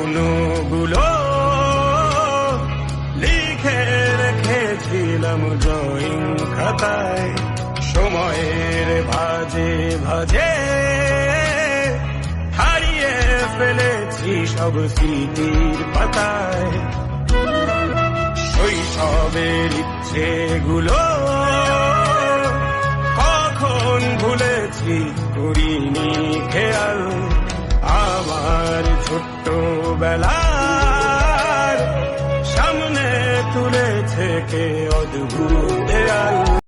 স্বপ্নগুলো লিখে রেখেছিলাম ড্রয়িং খাতায়। সময়ের ভাজে ভাজে হারিয়ে ফেলেছি সব স্মৃতির পাতায়। শৈশবের ইচ্ছেগুলো